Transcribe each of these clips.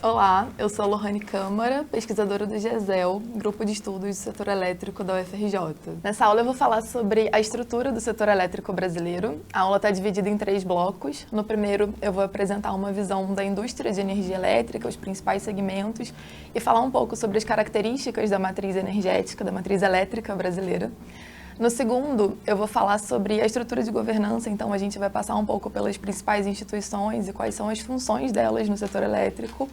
Olá, eu sou a Lohane Câmara, pesquisadora do GESEL, Grupo de Estudos do Setor Elétrico da UFRJ. Nessa aula eu vou falar sobre a estrutura do setor elétrico brasileiro. A aula está dividida em 3 blocos. No primeiro eu vou apresentar uma visão da indústria de energia elétrica, os principais segmentos, e falar um pouco sobre as características da matriz energética, da matriz elétrica brasileira. No segundo, eu vou falar sobre a estrutura de governança, então a gente vai passar um pouco pelas principais instituições e quais são as funções delas no setor elétrico.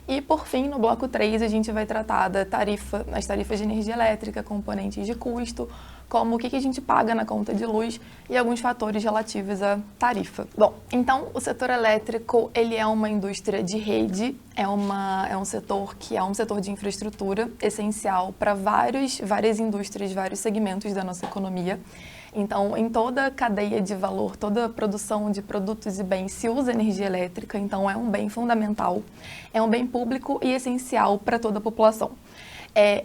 E, por fim, no bloco 3, a gente vai tratar das tarifas de energia elétrica, componentes de custo, como o que a gente paga na conta de luz e alguns fatores relativos à tarifa. Bom, então o setor elétrico ele é uma indústria de rede, é um setor que é um setor de infraestrutura essencial para várias indústrias, vários segmentos da nossa economia. Então, em toda a cadeia de valor, toda a produção de produtos e bens se usa energia elétrica, então é um bem fundamental, é um bem público e essencial para toda a população.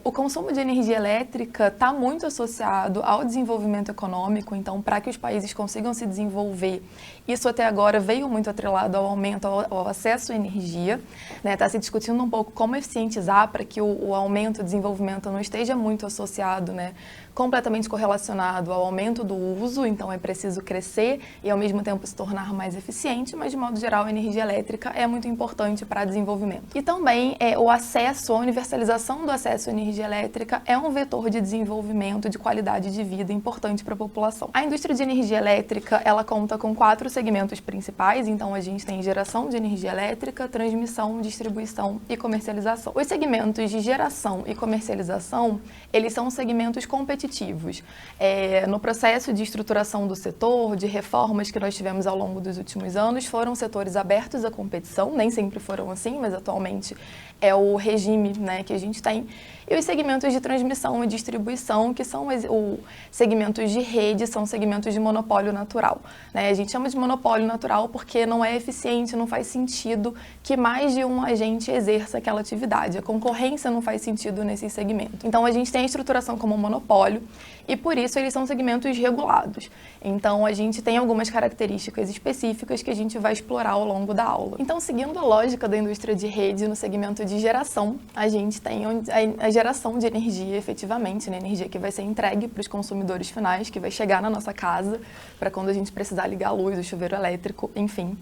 O consumo de energia elétrica está muito associado ao desenvolvimento econômico, então para que os países consigam se desenvolver, isso até agora veio muito atrelado ao aumento, ao acesso à energia, né? Está se discutindo um pouco como eficientizar para que o aumento do desenvolvimento não esteja muito associado, né? Completamente correlacionado ao aumento do uso, então é preciso crescer e ao mesmo tempo se tornar mais eficiente, mas de modo geral a energia elétrica é muito importante para desenvolvimento. E também o acesso, a universalização do acesso à energia elétrica é um vetor de desenvolvimento, de qualidade de vida importante para a população. A indústria de energia elétrica, ela conta com 4 segmentos principais, então a gente tem geração de energia elétrica, transmissão, distribuição e comercialização. Os segmentos de geração e comercialização, eles são segmentos competitivos. No processo de estruturação do setor, de reformas que nós tivemos ao longo dos últimos anos, foram setores abertos à competição, nem sempre foram assim, mas atualmente é o regime, né, que a gente tem. E os segmentos de transmissão e distribuição, que são os segmentos de rede, são segmentos de monopólio natural, né? A gente chama de monopólio natural porque não é eficiente, não faz sentido que mais de um agente exerça aquela atividade. A concorrência não faz sentido nesse segmento. Então, a gente tem a estruturação como monopólio e, por isso, eles são segmentos regulados. Então, a gente tem algumas características específicas que a gente vai explorar ao longo da aula. Então, seguindo a lógica da indústria de rede, no segmento de geração, a gente tem a geração de energia, efetivamente, né? Energia que vai ser entregue para os consumidores finais, que vai chegar na nossa casa, para quando a gente precisar ligar a luz, o chuveiro elétrico, enfim.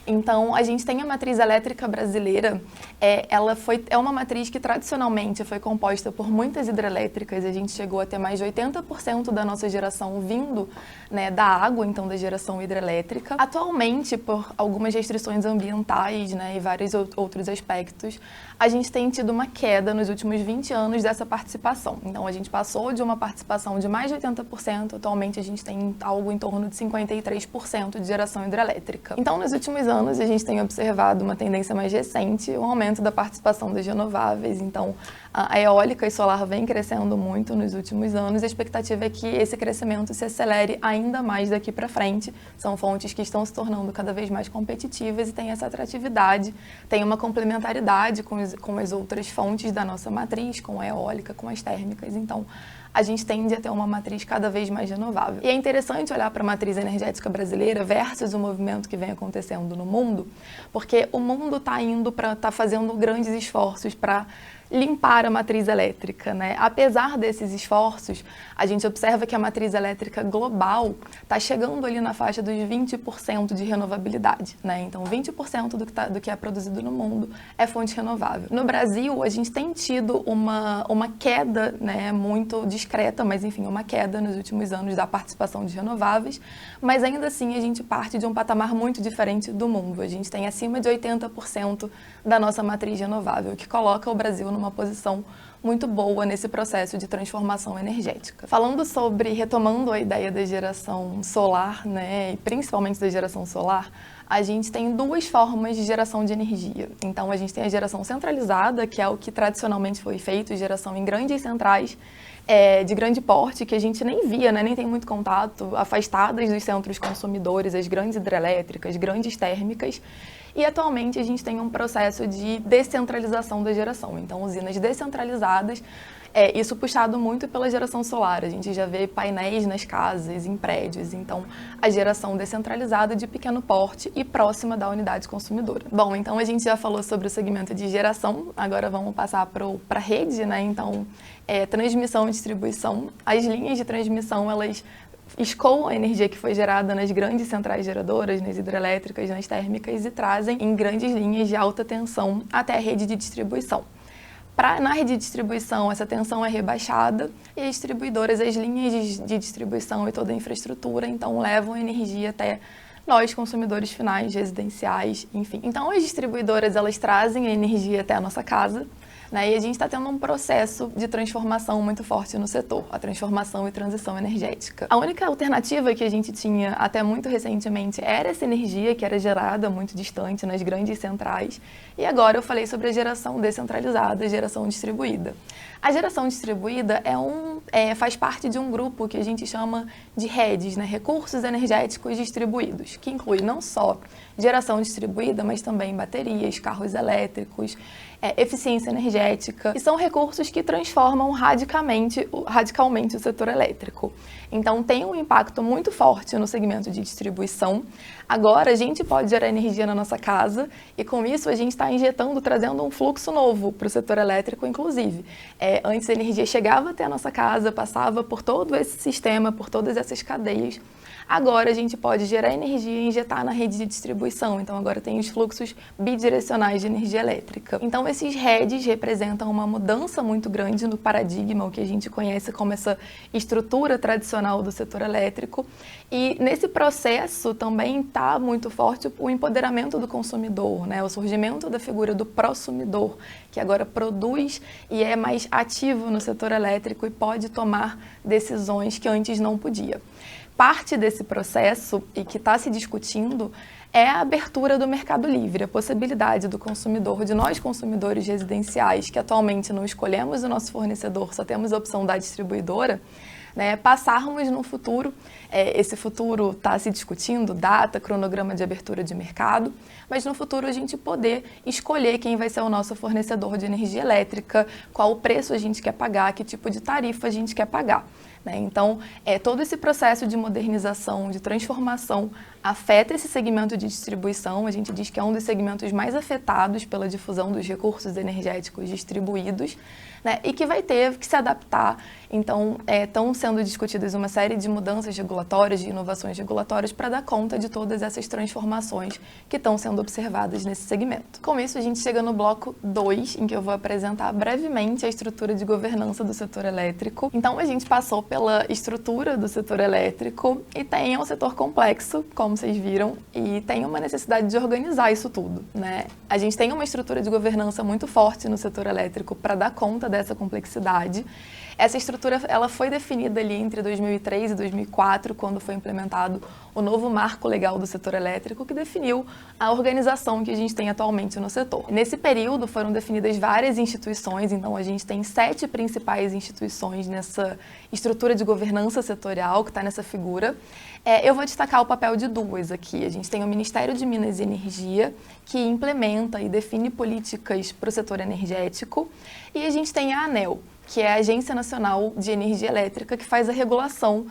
Então, a gente tem a matriz elétrica brasileira, é uma matriz que tradicionalmente foi composta por muitas hidrelétricas, a gente chegou a ter mais de 80% da nossa geração vindo, né, da água, então da geração hidrelétrica. Atualmente, por algumas restrições ambientais, né, e vários outros aspectos, a gente tem tido uma queda nos últimos 20 anos dessa participação. Então, a gente passou de uma participação de mais de 80%, atualmente a gente tem algo em torno de 53% de geração hidrelétrica. Então, nos últimos anos, a gente tem observado uma tendência mais recente, um aumento da participação das renováveis. Então, a eólica e solar vem crescendo muito nos últimos anos. A expectativa é que esse crescimento se acelere ainda mais daqui para frente. São fontes que estão se tornando cada vez mais competitivas e têm essa atratividade, tem uma complementaridade com as outras fontes da nossa matriz, com a eólica, com as térmicas. Então, a gente tende a ter uma matriz cada vez mais renovável. E é interessante olhar para a matriz energética brasileira versus o movimento que vem acontecendo no mundo, porque o mundo está fazendo grandes esforços para limpar a matriz elétrica, né? Apesar desses esforços, a gente observa que a matriz elétrica global está chegando ali na faixa dos 20% de renovabilidade, né? Então, 20% do que é produzido no mundo é fonte renovável. No Brasil, a gente tem tido uma queda, né, muito discreta, mas enfim, uma queda nos últimos anos da participação de renováveis, mas ainda assim a gente parte de um patamar muito diferente do mundo. A gente tem acima de 80% da nossa matriz renovável, que coloca o Brasil numa posição muito boa nesse processo de transformação energética. Retomando a ideia da geração solar, né, e principalmente da geração solar, a gente tem 2 formas de geração de energia. Então, a gente tem a geração centralizada, que é o que tradicionalmente foi feito, geração em grandes centrais, de grande porte, que a gente nem via, né, nem tem muito contato, afastadas dos centros consumidores, as grandes hidrelétricas, grandes térmicas. E atualmente a gente tem um processo de descentralização da geração, então usinas descentralizadas Isso puxado muito pela geração solar. A gente já vê painéis nas casas, em prédios. Então, a geração descentralizada de pequeno porte e próxima da unidade consumidora. Bom, então a gente já falou sobre o segmento de geração. Agora vamos passar para a rede, né? Então, transmissão e distribuição. As linhas de transmissão, elas escoam a energia que foi gerada nas grandes centrais geradoras, nas hidrelétricas, nas térmicas e trazem em grandes linhas de alta tensão até a rede de distribuição. Na rede de distribuição, essa tensão é rebaixada e as distribuidoras, as linhas de distribuição e toda a infraestrutura, então levam a energia até nós, consumidores finais, residenciais, enfim. Então, as distribuidoras, elas trazem a energia até a nossa casa, né? E a gente está tendo um processo de transformação muito forte no setor, a transformação e transição energética. A única alternativa que a gente tinha até muito recentemente era essa energia que era gerada muito distante nas grandes centrais. E agora eu falei sobre a geração descentralizada, a geração distribuída. A geração distribuída faz parte de um grupo que a gente chama de redes, né? Recursos energéticos distribuídos, que inclui não só geração distribuída, mas também baterias, carros elétricos, eficiência energética, e são recursos que transformam radicalmente o setor elétrico. Então, tem um impacto muito forte no segmento de distribuição. Agora, a gente pode gerar energia na nossa casa e, com isso, a gente está injetando, trazendo um fluxo novo para o setor elétrico, inclusive. Antes, a energia chegava até a nossa casa, passava por todo esse sistema, por todas essas cadeias. Agora, a gente pode gerar energia e injetar na rede de distribuição. Então, agora tem os fluxos bidirecionais de energia elétrica. Então, esses redes representam uma mudança muito grande no paradigma, o que a gente conhece como essa estrutura tradicional do setor elétrico. E nesse processo também está muito forte o empoderamento do consumidor, né? O surgimento da figura do prosumidor, que agora produz e é mais ativo no setor elétrico e pode tomar decisões que antes não podia. Parte desse processo, e que está se discutindo, é a abertura do mercado livre, a possibilidade do consumidor, de nós consumidores residenciais, que atualmente não escolhemos o nosso fornecedor, só temos a opção da distribuidora, né, passarmos no futuro, esse futuro está se discutindo, data, cronograma de abertura de mercado, mas no futuro a gente poder escolher quem vai ser o nosso fornecedor de energia elétrica, qual o preço a gente quer pagar, que tipo de tarifa a gente quer pagar. Então, todo esse processo de modernização, de transformação, afeta esse segmento de distribuição. A gente diz que é um dos segmentos mais afetados pela difusão dos recursos energéticos distribuídos, né, e que vai ter que se adaptar. Então, estão sendo discutidas uma série de mudanças regulatórias, de inovações regulatórias para dar conta de todas essas transformações que estão sendo observadas nesse segmento. Com isso, a gente chega no bloco 2, em que eu vou apresentar brevemente a estrutura de governança do setor elétrico. Então, a gente passou pela estrutura do setor elétrico e tem um setor complexo, como vocês viram, e tem uma necessidade de organizar isso tudo, né? A gente tem uma estrutura de governança muito forte no setor elétrico para dar conta dessa complexidade. Essa estrutura ela foi definida ali entre 2003 e 2004, quando foi implementado o novo marco legal do setor elétrico, que definiu a organização que a gente tem atualmente no setor. Nesse período foram definidas várias instituições, então a gente tem 7 principais instituições nessa estrutura de governança setorial, que está nessa figura. Eu vou destacar o papel de 2 aqui. A gente tem o Ministério de Minas e Energia, que implementa e define políticas para o setor energético, e a gente tem a ANEEL, que é a Agência Nacional de Energia Elétrica, que faz a regulação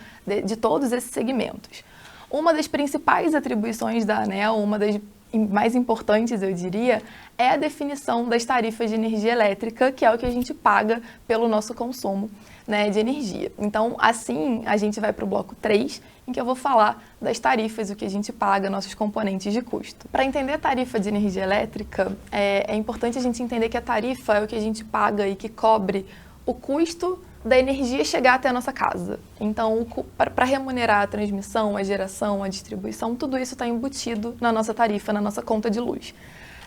de todos esses segmentos. Uma das principais atribuições da ANEEL, uma das mais importantes, eu diria, é a definição das tarifas de energia elétrica, que é o que a gente paga pelo nosso consumo, né, de energia. Então, assim, a gente vai para o bloco 3, em que eu vou falar das tarifas, o que a gente paga, nossos componentes de custo. Para entender a tarifa de energia elétrica, é importante a gente entender que a tarifa é o que a gente paga e que cobre o custo da energia chegar até a nossa casa. Então, para remunerar a transmissão, a geração, a distribuição, tudo isso está embutido na nossa tarifa, na nossa conta de luz,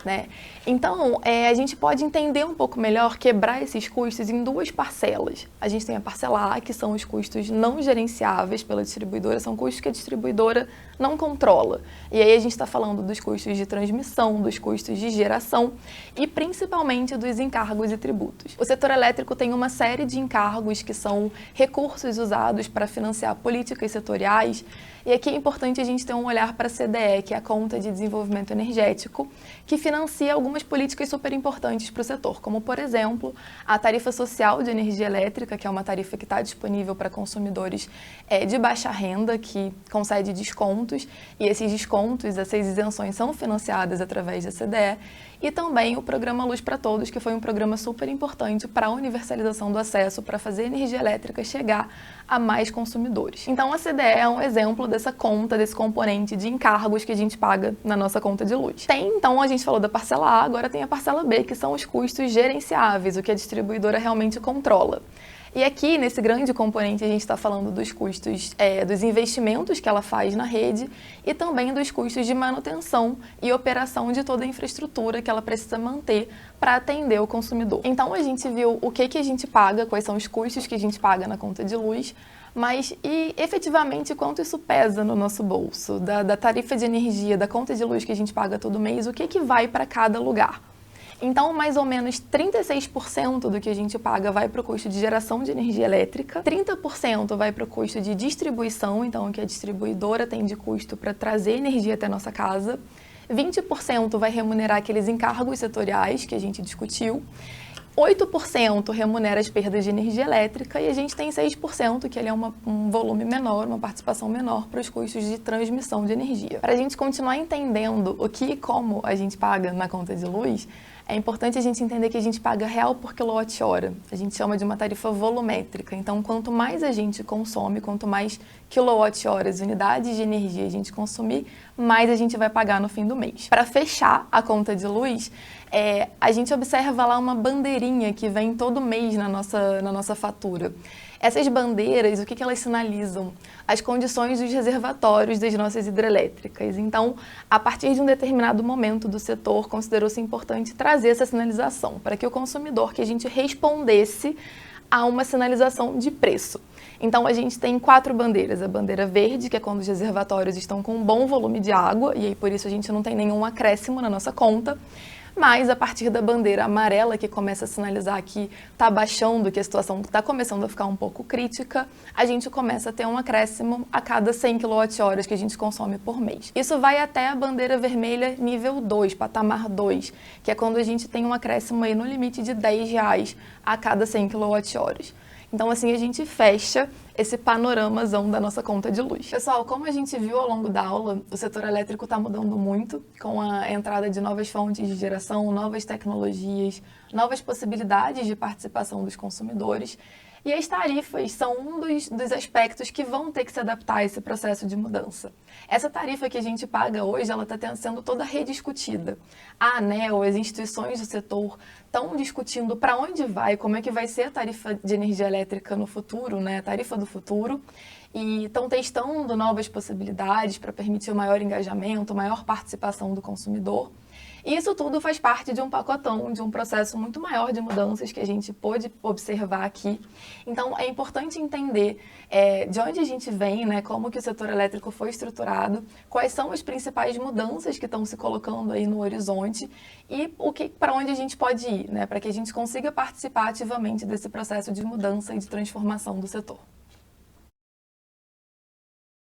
né? Então, a gente pode entender um pouco melhor, quebrar esses custos em 2 parcelas. A gente tem a parcela A, que são os custos não gerenciáveis pela distribuidora, são custos que a distribuidora não controla. E aí a gente está falando dos custos de transmissão, dos custos de geração e principalmente dos encargos e tributos. O setor elétrico tem uma série de encargos que são recursos usados para financiar políticas setoriais E aqui é importante a gente ter um olhar para a CDE, que é a Conta de Desenvolvimento Energético, que financia algumas políticas super importantes para o setor, como, por exemplo, a tarifa social de energia elétrica, que é uma tarifa que está disponível para consumidores de baixa renda, que concede descontos, e esses descontos, essas isenções são financiadas através da CDE, e também o Programa Luz para Todos, que foi um programa super importante para a universalização do acesso, para fazer a energia elétrica chegar a mais consumidores. Então a CDE é um exemplo dessa conta, desse componente de encargos que a gente paga na nossa conta de luz. Então a gente falou da parcela A, agora tem a parcela B, que são os custos gerenciáveis, o que a distribuidora realmente controla. E aqui, nesse grande componente, a gente está falando dos custos, dos investimentos que ela faz na rede e também dos custos de manutenção e operação de toda a infraestrutura que ela precisa manter para atender o consumidor. Então, a gente viu o que a gente paga, quais são os custos que a gente paga na conta de luz, mas efetivamente quanto isso pesa no nosso bolso, da tarifa de energia, da conta de luz que a gente paga todo mês, o que vai para cada lugar. Então, mais ou menos 36% do que a gente paga vai para o custo de geração de energia elétrica, 30% vai para o custo de distribuição, então o que a distribuidora tem de custo para trazer energia até a nossa casa, 20% vai remunerar aqueles encargos setoriais que a gente discutiu, 8% remunera as perdas de energia elétrica e a gente tem 6%, que ele é um volume menor, uma participação menor para os custos de transmissão de energia. Para a gente continuar entendendo o que e como a gente paga na conta de luz, é importante a gente entender que a gente paga real por quilowatt-hora. A gente chama de uma tarifa volumétrica. Então, quanto mais a gente consome, quanto mais quilowatt-horas, unidades de energia a gente consumir, mais a gente vai pagar no fim do mês. Para fechar a conta de luz, a gente observa lá uma bandeirinha que vem todo mês na nossa fatura. Essas bandeiras, o que elas sinalizam? As condições dos reservatórios das nossas hidrelétricas. Então, a partir de um determinado momento do setor, considerou-se importante trazer essa sinalização, para que o consumidor, que a gente respondesse a uma sinalização de preço. Então, a gente tem 4 bandeiras. A bandeira verde, que é quando os reservatórios estão com um bom volume de água, e aí por isso a gente não tem nenhum acréscimo na nossa conta. Mas a partir da bandeira amarela, que começa a sinalizar que está baixando, que a situação está começando a ficar um pouco crítica, a gente começa a ter um acréscimo a cada 100 kWh que a gente consome por mês. Isso vai até a bandeira vermelha nível 2, patamar 2, que é quando a gente tem um acréscimo aí no limite de R$10 a cada 100 kWh. Então, assim, a gente fecha esse panoramazão da nossa conta de luz. Pessoal, como a gente viu ao longo da aula, o setor elétrico está mudando muito com a entrada de novas fontes de geração, novas tecnologias, novas possibilidades de participação dos consumidores. E as tarifas são um dos aspectos que vão ter que se adaptar a esse processo de mudança. Essa tarifa que a gente paga hoje, ela está sendo toda rediscutida. A ANEEL, as instituições do setor estão discutindo para onde vai, como é que vai ser a tarifa de energia elétrica no futuro, né? A tarifa do futuro. E estão testando novas possibilidades para permitir o maior engajamento, maior participação do consumidor. E isso tudo faz parte de um pacotão, de um processo muito maior de mudanças que a gente pôde observar aqui. Então, é importante entender de onde a gente vem, né, como que o setor elétrico foi estruturado, quais são as principais mudanças que estão se colocando aí no horizonte e para onde a gente pode ir, né, para que a gente consiga participar ativamente desse processo de mudança e de transformação do setor.